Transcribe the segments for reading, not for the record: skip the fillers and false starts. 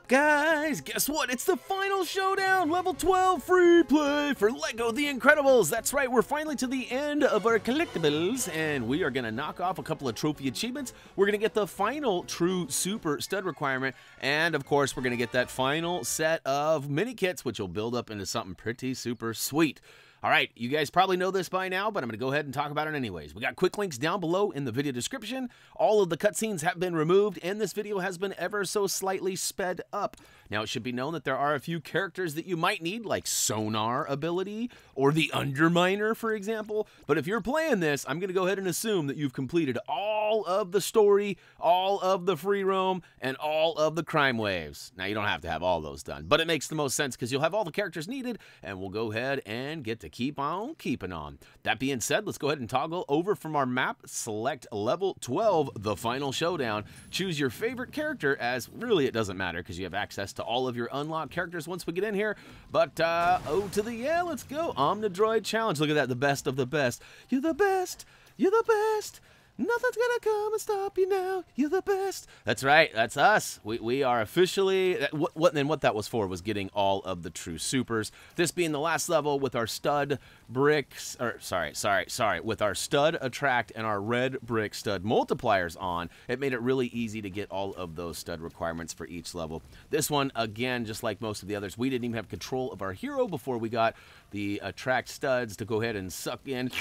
Guys, guess what? It's the final showdown, level 12 free play for LEGO The Incredibles. That's right, we're finally to the end of our collectibles, and we are going to knock off a couple of trophy achievements. We're going to get the final true super stud requirement, and of course, we're going to get that final set of mini kits, which will build up into something pretty super sweet. All right, you guys probably know this by now, but I'm going to go ahead and talk about it anyways. We got quick links down below in the video description. All of the cutscenes have been removed, and this video has been ever so slightly sped up. Now, it should be known that there are a few characters that you might need, like sonar ability or the Underminer, for example. But if you're playing this, I'm going to go ahead and assume that you've completed all of the story, all of the free roam, and all of the crime waves. Now, you don't have to have all those done, but it makes the most sense because you'll have all the characters needed, and we'll go ahead and get to keep on keeping on. That being said, let's go ahead and toggle over from our map, select level 12, the final showdown. Choose your favorite character, as really it doesn't matter because you have access to all of your unlocked characters once we get in here. But, oh to the yeah, let's go. Omnidroid Challenge. Look at that, the best of the best. You're the best. You're the best. Nothing's gonna come and stop you now. You're the best. That's right. That's us. We are officially. What that was for was getting all of the true supers. This being the last level with our stud bricks. Or sorry. With our stud attract and our red brick stud multipliers on, it made it really easy to get all of those stud requirements for each level. This one, again, just like most of the others, we didn't even have control of our hero before we got the attract studs to go ahead and suck in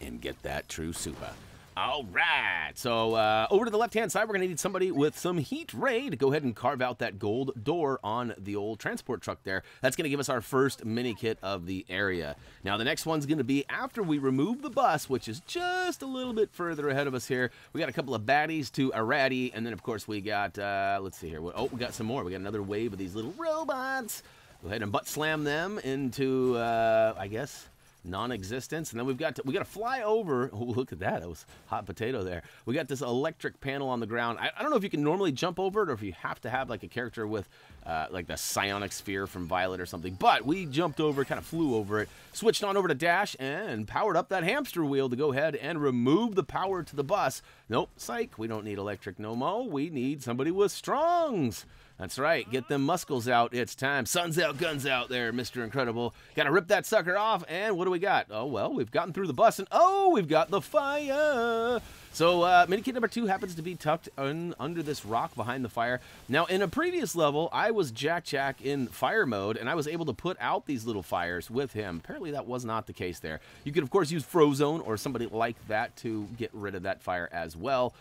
and get that true super. All right, so over to the left-hand side, we're going to need somebody with some heat ray to go ahead and carve out that gold door on the old transport truck there. That's going to give us our first mini kit of the area. Now, the next one's going to be after we remove the bus, which is just a little bit further ahead of us here. We got a couple of baddies to Arati, and then, of course, we got, let's see here. Oh, we got some more. We got another wave of these little robots. Go ahead and butt slam them into, I guess, non-existence. And then we got to fly over. Oh, look at that. That was hot potato there. We got this electric panel on the ground. I don't know if you can normally jump over it or if you have to have like a character with like the psionic sphere from Violet or something. But we jumped over, kind of flew over it, switched on over to Dash, and powered up that hamster wheel to go ahead and remove the power to the bus. Nope, psych. We don't need electric no mo. We need somebody with strongs. That's right, get them muscles out, it's time. Sun's out, guns out there, Mr. Incredible. Gotta rip that sucker off, and what do we got? Oh, well, we've gotten through the bus, and oh, we've got the fire. So, Minikit number 2 happens to be tucked under this rock behind the fire. Now, in a previous level, I was Jack in fire mode, and I was able to put out these little fires with him. Apparently, that was not the case there. You could, of course, use Frozone or somebody like that to get rid of that fire as well,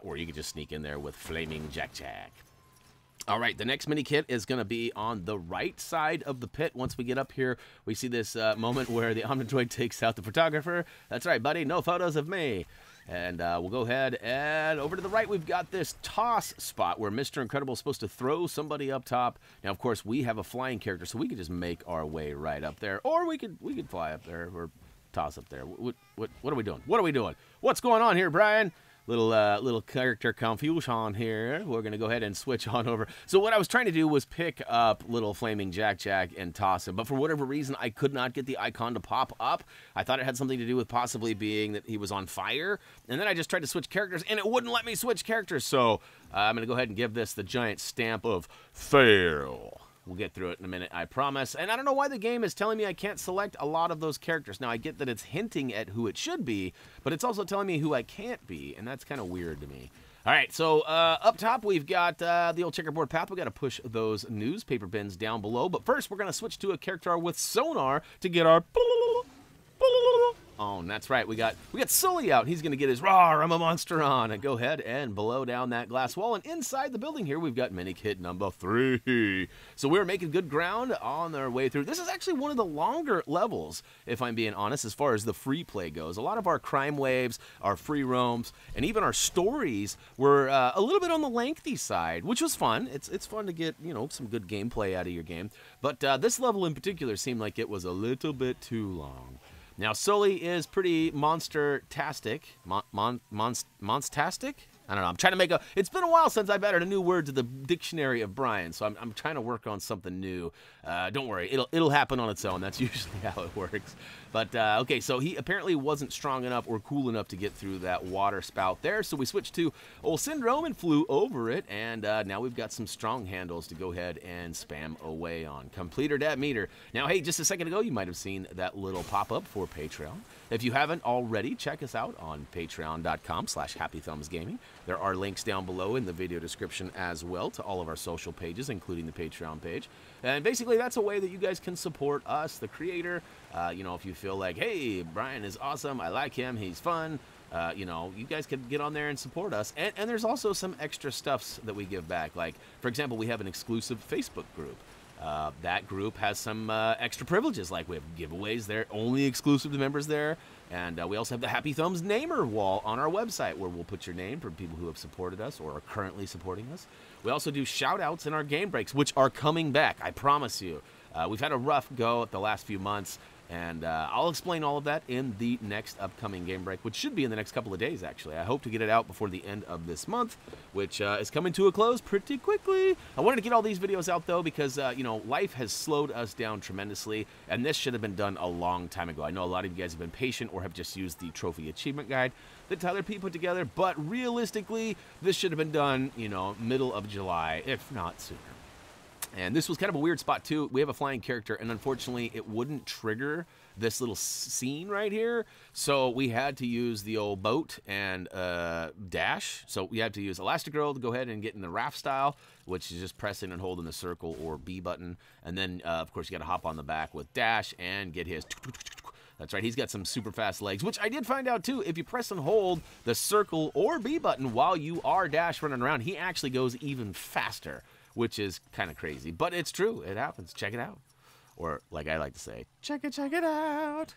or you could just sneak in there with Flaming Jack. All right, the next mini kit is going to be on the right side of the pit. Once we get up here, we see this moment where the Omnidroid takes out the photographer. That's right, buddy, no photos of me. And we'll go ahead and over to the right, we've got this toss spot where Mr. Incredible is supposed to throw somebody up top. Now, of course, we have a flying character, so we could just make our way right up there. Or we could fly up there or toss up there. What are we doing? What are we doing? What's going on here, Brian? Little character confusion here. We're going to go ahead and switch on over. So what I was trying to do was pick up little Flaming Jack and toss him. But for whatever reason, I could not get the icon to pop up. I thought it had something to do with possibly being that he was on fire. And then I just tried to switch characters, and it wouldn't let me switch characters. So I'm going to go ahead and give this the giant stamp of fail. We'll get through it in a minute, I promise. And I don't know why the game is telling me I can't select a lot of those characters. Now, I get that it's hinting at who it should be, but it's also telling me who I can't be, and that's kind of weird to me. All right, so up top, we've got the old checkerboard path. We've got to push those newspaper bins down below. But first, we're going to switch to a character with sonar to get our... Oh, and that's right. We got Sully out. He's going to get his "Rawr, I'm a monster" on and go ahead and blow down that glass wall. And inside the building here, we've got Minikit number 3. So we're making good ground on our way through. This is actually one of the longer levels, if I'm being honest, as far as the free play goes. A lot of our crime waves, our free roams, and even our stories were a little bit on the lengthy side, which was fun. It's fun to get, you know, some good gameplay out of your game. But this level in particular seemed like it was a little bit too long. Now, Sully is pretty monster-tastic. Monstastic? I don't know. I'm trying to make a... It's been a while since I've added a new word to the dictionary of Brian, so I'm trying to work on something new. Don't worry. It'll happen on its own. That's usually how it works. But, okay, so he apparently wasn't strong enough or cool enough to get through that water spout there, so we switched to old Syndrome and flew over it, and now we've got some strong handles to go ahead and spam away on. Completed that meter. Now, hey, just a second ago, you might have seen that little pop-up for Patreon. If you haven't already, check us out on patreon.com/HappyThumbsGaming. There are links down below in the video description as well to all of our social pages, including the Patreon page. And basically, that's a way that you guys can support us, the creator. You know, if you feel like, hey, Brian is awesome, I like him, he's fun, you know, you guys can get on there and support us. And there's also some extra stuffs that we give back. Like, for example, we have an exclusive Facebook group. That group has some extra privileges, like we have giveaways there, only exclusive to members there, and we also have the Happy Thumbs Namer wall on our website where we'll put your name for people who have supported us or are currently supporting us. We also do shout-outs in our game breaks, which are coming back, I promise you. We've had a rough go at the last few months, and I'll explain all of that in the next upcoming game break, which should be in the next couple of days, actually. I hope to get it out before the end of this month, which is coming to a close pretty quickly. I wanted to get all these videos out, though, because, you know, life has slowed us down tremendously, and this should have been done a long time ago. I know a lot of you guys have been patient or have just used the trophy achievement guide that Tyler P put together, but realistically, this should have been done, you know, middle of July, if not sooner. And this was kind of a weird spot, too. We have a flying character, and unfortunately, it wouldn't trigger this little scene right here. So we had to use the old boat and dash. So we had to use Elastigirl to go ahead and get in the raft style, which is just pressing and holding the circle or B button. And then, of course, you got to hop on the back with dash and get his... That's right, he's got some super fast legs, which I did find out, too. If you press and hold the circle or B button while you are dash running around, he actually goes even faster, which is kind of crazy, but it's true. It happens. Check it out. Or, like I like to say, check it out.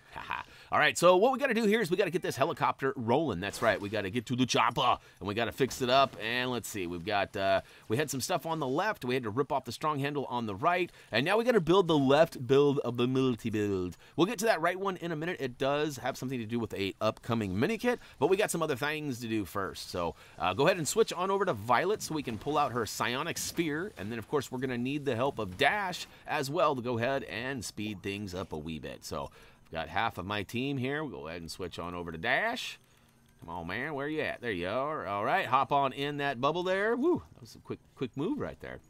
All right, so what we got to do here is we got to get this helicopter rolling. That's right. We got to get to the chopper, and we got to fix it up. And let's see. We've got, we had some stuff on the left. We had to rip off the strong handle on the right. And now we got to build the left build of the multi-build. We'll get to that right one in a minute. It does have something to do with a upcoming Minikit, but we got some other things to do first. So go ahead and switch on over to Violet so we can pull out her psionic sphere. And then, of course, we're going to need the help of Dash as well to go ahead and speed things up a wee bit. So I've got half of my team here. We'll go ahead and switch on over to Dash. Come on, man. Where you at? There you are. All right. Hop on in that bubble there. Woo. That was a quick move right there.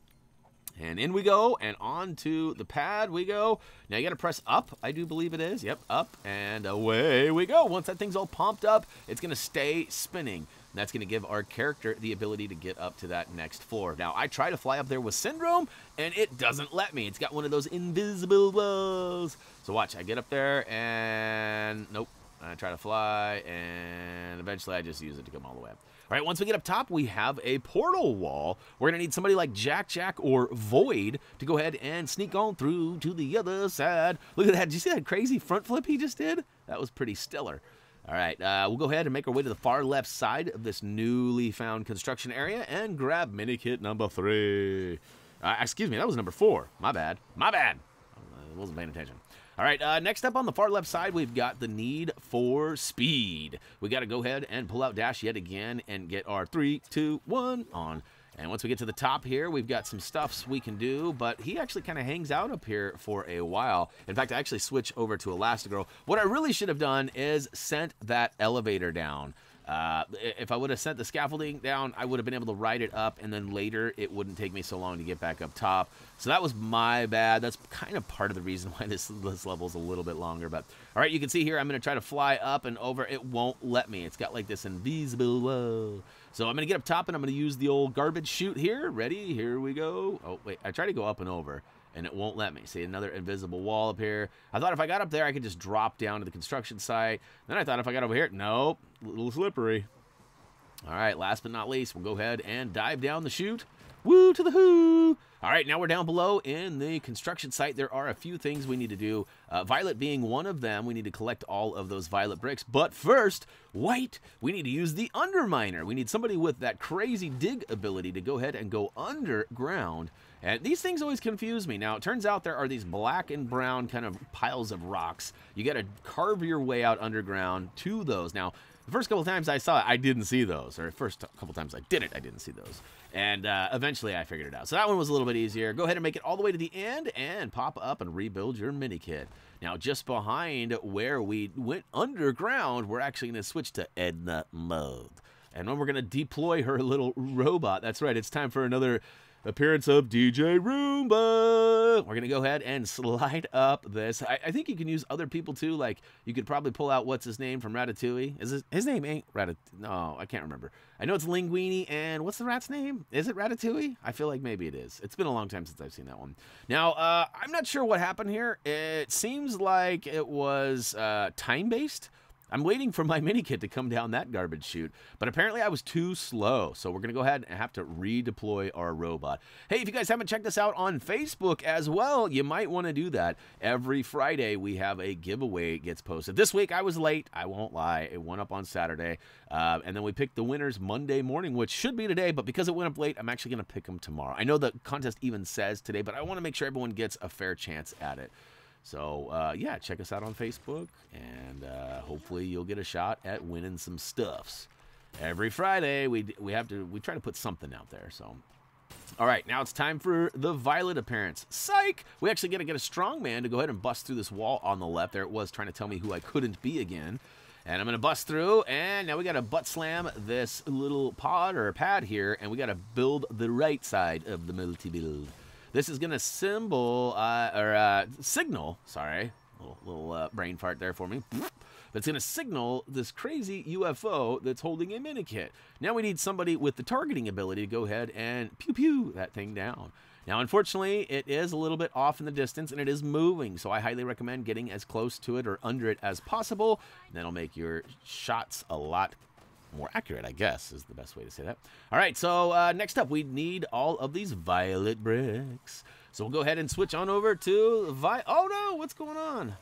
And in we go, and on to the pad we go. Now you got to press up, I do believe it is. Yep, up, and away we go. Once that thing's all pumped up, it's going to stay spinning. And that's going to give our character the ability to get up to that next floor. Now, I try to fly up there with Syndrome, and it doesn't let me. It's got one of those invisible walls. So watch, I get up there, and nope. I try to fly, and eventually I just use it to come all the way up. All right, once we get up top, we have a portal wall. We're going to need somebody like Jack or Void to go ahead and sneak on through to the other side. Look at that. Did you see that crazy front flip he just did? That was pretty stellar. All right, we'll go ahead and make our way to the far left side of this newly found construction area and grab Minikit number 3. Excuse me, that was number 4. My bad. My bad. I wasn't paying attention. All right, next up on the far left side, we've got the need for speed. We got to go ahead and pull out Dash yet again and get our 3, 2, 1 on. And once we get to the top here, we've got some stuffs we can do, but he actually kind of hangs out up here for a while. In fact, I actually switch over to Elastigirl. What I really should have done is sent that elevator down. If I would have sent the scaffolding down, I would have been able to ride it up, and then later it wouldn't take me so long to get back up top. So that was my bad. That's kind of part of the reason why this level is a little bit longer. But all right, you can see here I'm going to try to fly up and over. It won't let me. It's got like this invisible wall. So I'm going to get up top, and I'm going to use the old garbage chute here. Ready? Here we go. Oh, wait. I tried to go up and over, and it won't let me. See, another invisible wall up here. I thought if I got up there, I could just drop down to the construction site. Then I thought if I got over here, nope, a little slippery. All right, last but not least, we'll go ahead and dive down the chute. Woo to the hoo! All right, now we're down below in the construction site. There are a few things we need to do. Violet being one of them, we need to collect all of those violet bricks. But first, White, we need to use the Underminer. We need somebody with that crazy dig ability to go ahead and go underground And these things always confuse me. Now, it turns out there are these black and brown kind of piles of rocks. You got to carve your way out underground to those. Now, the first couple times I saw it, I didn't see those. Or the first couple times I did it, I didn't see those. And eventually I figured it out. So that one was a little bit easier. Go ahead and make it all the way to the end and pop up and rebuild your Minikit. Now, just behind where we went underground, we're actually going to switch to Edna mode. And then we're going to deploy her little robot. That's right, it's time for another appearance of DJ Roomba. We're going to go ahead and slide up this. I think you can use other people too. Like, you could probably pull out what's his name from Ratatouille. His name ain't Ratatouille. No, I can't remember. I know it's Linguini, and what's the rat's name? Is it Ratatouille? I feel like maybe it is. It's been a long time since I've seen that one. Now, I'm not sure what happened here. It seems like it was time-based. I'm waiting for my Minikit to come down that garbage chute, but apparently I was too slow, so we're going to go ahead and have to redeploy our robot. Hey, if you guys haven't checked us out on Facebook as well, you might want to do that. Every Friday, we have a giveaway gets posted. This week, I was late. I won't lie. It went up on Saturday, and then we picked the winners Monday morning, which should be today, but because it went up late, I'm actually going to pick them tomorrow. I know the contest even says today, but I want to make sure everyone gets a fair chance at it. So, yeah, check us out on Facebook, and hopefully you'll get a shot at winning some stuffs. Every Friday, we try to put something out there, so. All right, now it's time for the Violet appearance. Psych! We actually got to get a strong man to go ahead and bust through this wall on the left. There it was, trying to tell me who I couldn't be again. And I'm going to bust through, and now we got to butt slam this little pod or pad here, and we got to build the right side of the multi-build. This is going to signal, sorry, little brain fart there for me. That's going to signal this crazy UFO that's holding a Minikit. Now we need somebody with the targeting ability to go ahead and pew-pew that thing down. Now, unfortunately, it is a little bit off in the distance, and it is moving, so I highly recommend getting as close to it or under it as possible. That'll make your shots a lot more accurate, I guess, is the best way to say that. All right, so next up, we need all of these violet bricks. So we'll go ahead and switch on over to oh, no, what's going on?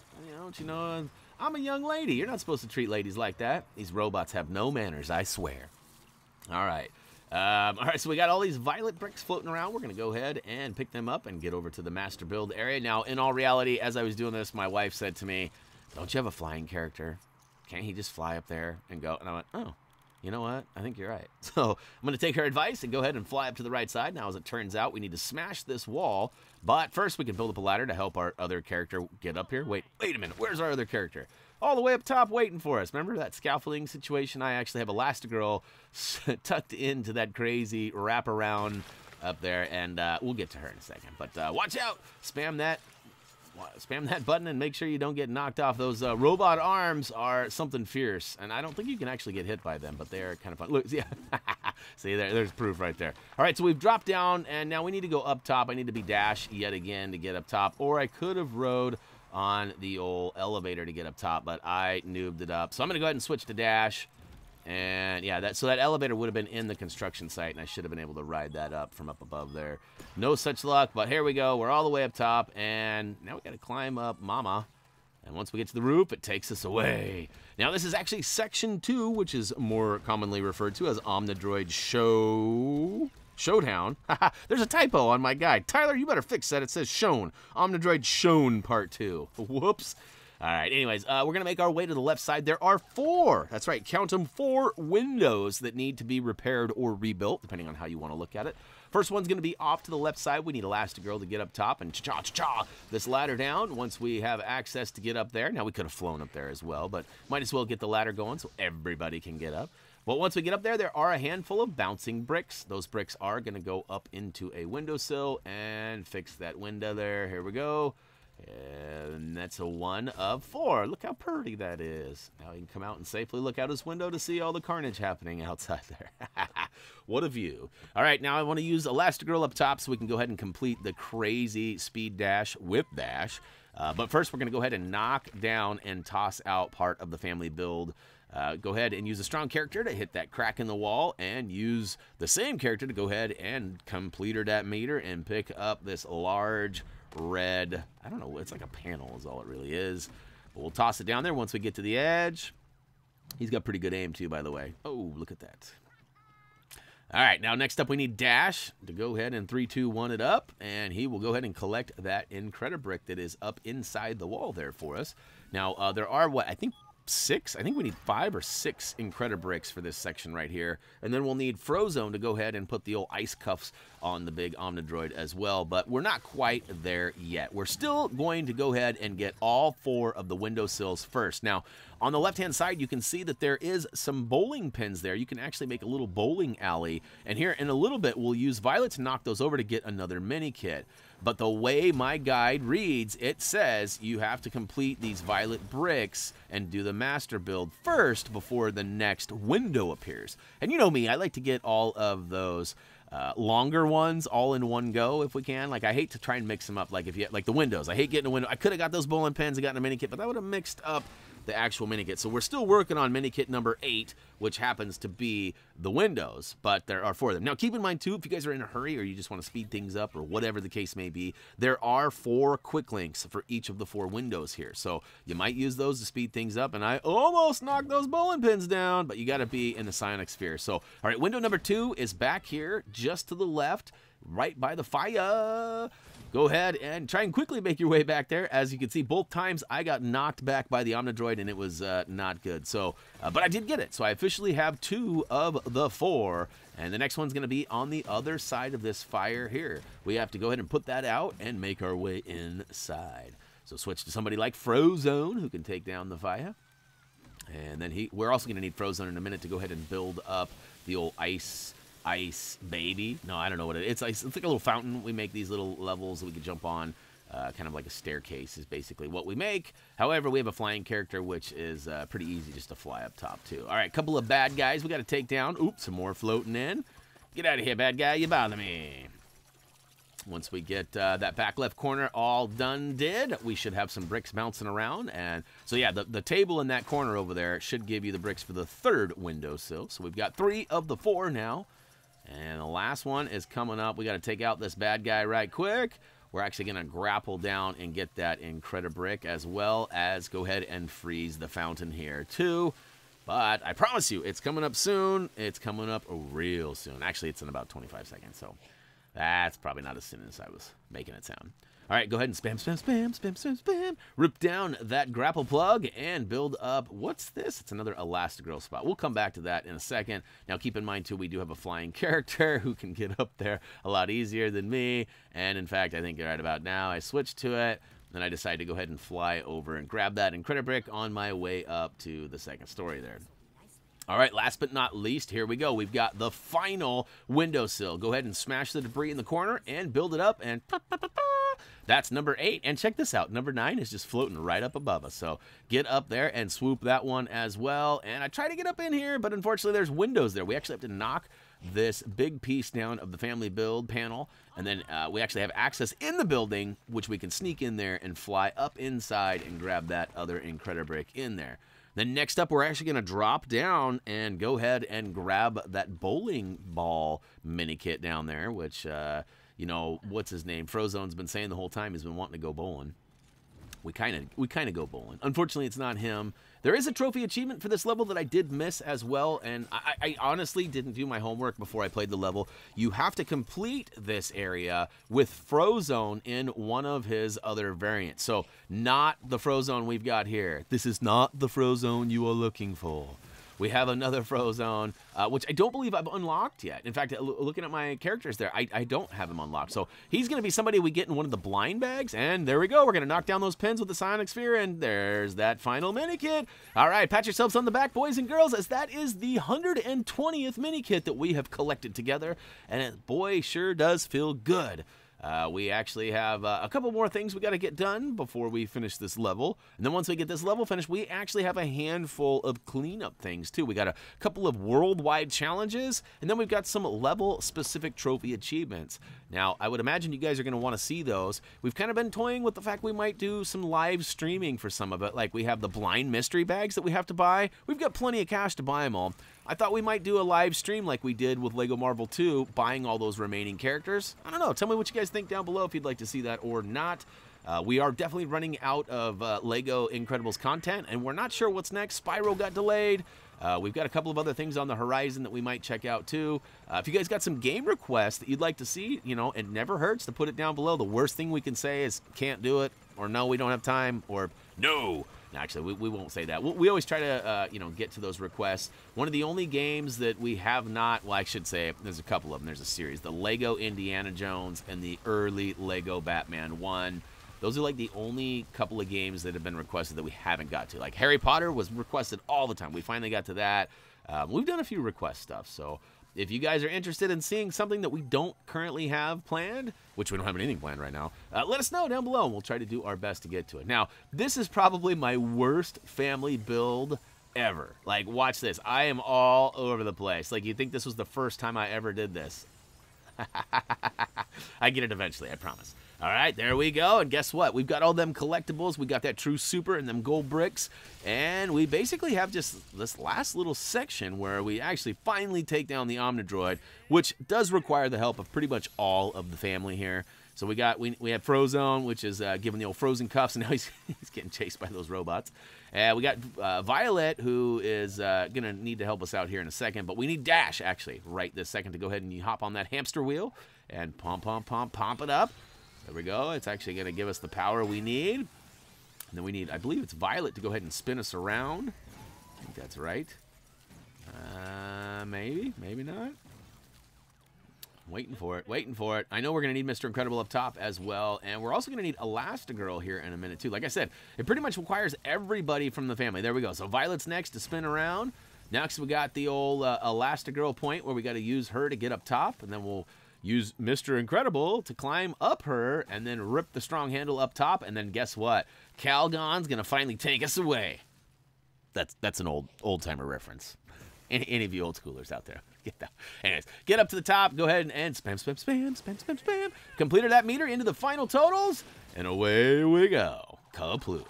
You know, I'm a young lady. You're not supposed to treat ladies like that. These robots have no manners, I swear. All right. So we got all these violet bricks floating around. We're going to go ahead and pick them up and get over to the master build area. Now, in all reality, as I was doing this, my wife said to me, don't you have a flying character? Can't he just fly up there and go? And I went, oh. You know what? I think you're right. So I'm going to take her advice and go ahead and fly up to the right side. Now, as it turns out, we need to smash this wall. But first, we can build up a ladder to help our other character get up here. Wait a minute. Where's our other character? All the way up top waiting for us. Remember that scaffolding situation? I actually have Elastigirl tucked into that crazy wraparound up there. And we'll get to her in a second. But watch out. Spam that button and make sure you don't get knocked off. Those robot arms are something fierce, and I don't think you can actually get hit by them, but they are kind of fun. Look, yeah. See, there's proof right there. All right, so we've dropped down, and now we need to go up top. I need to be Dash yet again to get up top, or I could have rode on the old elevator to get up top, but I noobed it up. So I'm going to go ahead and switch to Dash. And yeah, so that elevator would have been in the construction site, and I should have been able to ride that up from up above there. No such luck, but here we go. We're all the way up top, and now we got to climb up Mama. And once we get to the roof, it takes us away. Now, this is actually Section 2, which is more commonly referred to as Omnidroid Showdown. There's a typo on my guide. Tyler, you better fix that. It says shown. Omnidroid Shown Part 2. Whoops. All right, anyways, we're going to make our way to the left side. There are 4, that's right, count them, 4 windows that need to be repaired or rebuilt, depending on how you want to look at it. First one's going to be off to the left side. We need Elastigirl to get up top and cha-cha-cha-cha this ladder down once we have access to get up there. Now, we could have flown up there as well, but might as well get the ladder going so everybody can get up. But once we get up there, there are a handful of bouncing bricks. Those bricks are going to go up into a windowsill and fix that window there. Here we go. And that's a 1 of 4. Look how pretty that is. Now he can come out and safely look out his window to see all the carnage happening outside there. What a view. All right, now I want to use Elastigirl up top so we can go ahead and complete the crazy speed dash, whip dash. But first, we're going to go ahead and knock down and toss out part of the family build. Go ahead and use a strong character to hit that crack in the wall, and use the same character to go ahead and complete her that meter and pick up this large red, I don't know, it's like a panel is all it really is. But we'll toss it down there once we get to the edge. He's got pretty good aim too, by the way. Oh, look at that. All right, now next up we need Dash to go ahead and 3, 2, 1 it up, and he will go ahead and collect that Incredibrick that is up inside the wall there for us. Now, there are, what, I think 6? I think we need 5 or 6 Incredibricks for this section right here. And then we'll need Frozone to go ahead and put the old ice cuffs on the big Omnidroid as well. But we're not quite there yet. We're still going to go ahead and get all 4 of the windowsills first. Now, on the left-hand side, you can see that there is some bowling pins there. You can actually make a little bowling alley. And here in a little bit, we'll use Violet to knock those over to get another Minikit. But the way my guide reads, it says you have to complete these Violet bricks and do the master build first before the next window appears. And you know me, I like to get all of those longer ones all in one go if we can. Like, I hate to try and mix them up. Like, if you like the windows, I hate getting a window. I could have got those bowling pins and gotten a Minikit, but that would have mixed up the actual Minikit. So we're still working on Minikit number 8, which happens to be the windows, but there are 4 of them. Now, keep in mind, too, if you guys are in a hurry or you just want to speed things up or whatever the case may be, there are 4 quick links for each of the 4 windows here. So you might use those to speed things up, and I almost knocked those bowling pins down, but you got to be in the Psionic Sphere. So, all right, window number 2 is back here, just to the left, right by the fire. Go ahead and try and quickly make your way back there. As you can see, both times I got knocked back by the Omnidroid, and it was not good. So, but I did get it. So I officially have 2 of the 4, and the next one's going to be on the other side of this fire here. We have to go ahead and put that out and make our way inside. So switch to somebody like Frozone, who can take down the fire. And then we're also going to need Frozone in a minute to go ahead and build up the old ice baby. No, I don't know what it is. It's like a little fountain. We make these little levels that we can jump on. Kind of like a staircase is basically what we make. However, we have a flying character, which is pretty easy just to fly up top, too. All right, couple of bad guys we got to take down. Oops, some more floating in. Get out of here, bad guy. You bother me. Once we get that back left corner all done we should have some bricks bouncing around. And so, yeah, the table in that corner over there should give you the bricks for the 3rd windowsill. So we've got 3 of the 4 now. And the last one is coming up. We got to take out this bad guy right quick. We're actually going to grapple down and get that Incredibrick, as well as go ahead and freeze the fountain here too. But I promise you, it's coming up soon. It's coming up real soon. Actually, it's in about 25 seconds, so that's probably not as soon as I was making it sound. All right, go ahead and spam, spam, spam, spam, spam, spam. Rip down that grapple plug and build up, what's this? It's another Elastigirl spot. We'll come back to that in a second. Now, keep in mind, too, we do have a flying character who can get up there a lot easier than me. And, in fact, I think right about now I switched to it. Then I decided to go ahead and fly over and grab that Incredibrick on my way up to the 2nd story there. All right, last but not least, here we go. We've got the final windowsill. Go ahead and smash the debris in the corner and build it up, and that's number 8. And check this out. Number 9 is just floating right up above us. So get up there and swoop that one as well. And I try to get up in here, but unfortunately there's windows there. We actually have to knock this big piece down of the family build panel, and then we actually have access in the building, which we can sneak in there and fly up inside and grab that other Incredibrick in there. Then next up, we're actually going to drop down and go ahead and grab that bowling ball Minikit down there, which, you know, what's his name? Frozone's been saying the whole time he's been wanting to go bowling. We kind of go bowling. Unfortunately, it's not him. There is a trophy achievement for this level that I did miss as well, and I honestly didn't do my homework before I played the level. You have to complete this area with Frozone in one of his other variants. So, not the Frozone we've got here. This is not the Frozone you are looking for. We have another Frozone, which I don't believe I've unlocked yet. In fact, looking at my characters there, I don't have him unlocked. So he's going to be somebody we get in one of the blind bags. And there we go. We're going to knock down those pins with the Psionic Sphere. And there's that final Minikit. All right, pat yourselves on the back, boys and girls, as that is the 120th Minikit that we have collected together. And it, boy, sure does feel good. We actually have a couple more things we got to get done before we finish this level. And then once we get this level finished, we actually have a handful of cleanup things, too. We got a couple of worldwide challenges, and then we've got some level-specific trophy achievements. Now, I would imagine you guys are going to want to see those. We've kind of been toying with the fact we might do some live streaming for some of it. Like, we have the blind mystery bags that we have to buy. We've got plenty of cash to buy them all. I thought we might do a live stream like we did with LEGO Marvel 2, buying all those remaining characters. I don't know. Tell me what you guys think down below if you'd like to see that or not. We are definitely running out of LEGO Incredibles content, and we're not sure what's next. Spyro got delayed. We've got a couple of other things on the horizon that we might check out too. If you guys got some game requests that you'd like to see, you know, it never hurts to put it down below. The worst thing we can say is can't do it, or no, we don't have time, or no. Actually, we won't say that. We always try to, you know, get to those requests. One of the only games that we have not, well, I should say, there's a couple of them. There's a series. The Lego Indiana Jones and the early Lego Batman 1. Those are like the only couple of games that have been requested that we haven't got to. Like Harry Potter was requested all the time. We finally got to that. We've done a few request stuff, so if you guys are interested in seeing something that we don't currently have planned, which we don't have anything planned right now, let us know down below, and we'll try to do our best to get to it. Now, this is probably my worst family build ever. Like, watch this. I am all over the place. Like, you think this was the first time I ever did this. I get it eventually, I promise. All right, there we go, and guess what? We've got all them collectibles. We got that True Super and them gold bricks, and we basically have just this last little section where we actually finally take down the Omnidroid, which does require the help of pretty much all of the family here. So we have Frozone, which is giving the old frozen cuffs, and now he's getting chased by those robots. We got Violet, who is going to need to help us out here in a second, but we need Dash, actually, right this second to go ahead and you hop on that hamster wheel and pump it up. There we go. It's actually going to give us the power we need. And then we need, I believe it's Violet to go ahead and spin us around. I think that's right. Maybe not. Waiting for it. I know we're going to need Mr. Incredible up top as well, and we're also going to need Elastigirl here in a minute too. Like I said, it pretty much requires everybody from the family. There we go. So Violet's next to spin around. Next we got the old Elastigirl point where we got to use her to get up top, and then we'll use Mr. Incredible to climb up her and then rip the strong handle up top, and then guess what? Calgon's going to finally take us away. That's an old-timer reference. Any of you old schoolers out there. Anyways, get up to the top, go ahead and spam. Completed that meter into the final totals, and away we go. Complete.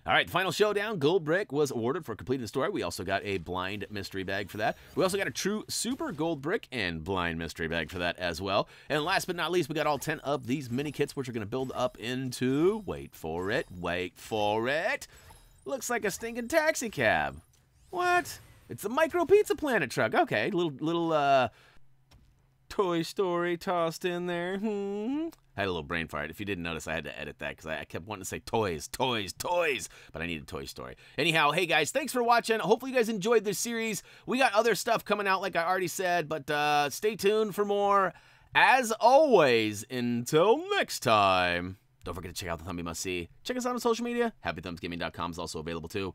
All right, the final showdown, Gold Brick was awarded for completing the story. We also got a blind mystery bag for that. We also got a True Super Gold Brick and blind mystery bag for that as well. And last but not least, we got all 10 of these mini kits, which are going to build up into, wait for it, looks like a stinking taxi cab. What? It's a Micro Pizza Planet truck. Okay, little Toy Story tossed in there. I had a little brain fart. If you didn't notice, I had to edit that because I kept wanting to say toys, but I needed Toy Story. Anyhow, hey guys, thanks for watching. Hopefully you guys enjoyed this series. We got other stuff coming out like I already said, but stay tuned for more. As always, until next time, don't forget to check out the Thumb You Must See. Check us out on social media. HappyThumbsGaming.com is also available too.